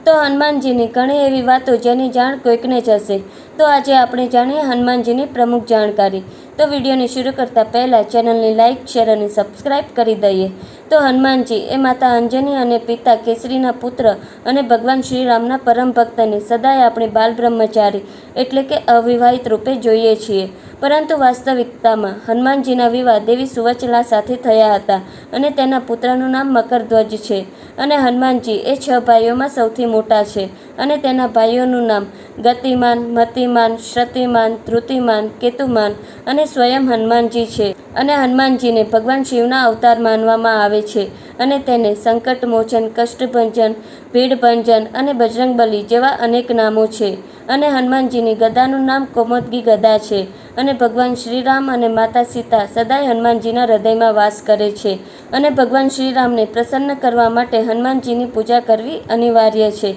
તો હનુમાનજીની ઘણી એવી વાતો જેની જાણ કોઈકને જ હશે. તો આજે આપણે જાણીએ હનુમાનજીની પ્રમુખ જાણકારી. તો વિડીયોને શરૂ કરતાં પહેલાં ચેનલને લાઇક, શેર અને સબસ્ક્રાઈબ કરી દઈએ. તો હનુમાનજી એ માતા અંજની અને પિતા કેસરીના પુત્ર અને ભગવાન શ્રીરામના પરમ ભક્તને સદાય આપણે બાલ બ્રહ્મચારી એટલે કે અવિવાહિત રૂપે જોઈએ છીએ. પરંતુ વાસ્તવિકતામાં હનુમાનજીના વિવાહ દેવી સુવચલા સાથે થયા હતા અને તેના પુત્રનું નામ મકરધ્વજ છે. અને હનુમાનજી એ 6 ભાઈઓમાં સૌથી મોટા છે અને તેના ભાઈઓનું નામ ગતિમાન, મતિમાન, શ્રતિમાન, ધૃતિમાન, કેતુમાન અને સ્વયં હનુમાનજી છે. અને હનુમાનજીને ભગવાન શિવના અવતાર માનવામાં આવે છે અને તેને સંકટમોચન, કષ્ટભંજન, ભીડભંજન અને બજરંગબલી જેવા અનેક નામો છે. અને હનુમાનજીની ગદાનું નામ કૌમોદગી ગદા છે. અને ભગવાન શ્રીરામ અને માતા સીતા સદાય હનુમાનજીના હૃદયમાં વાસ કરે છે. અને ભગવાન શ્રીરામને પ્રસન્ન કરવા માટે હનુમાનજીની પૂજા કરવી અનિવાર્ય છે.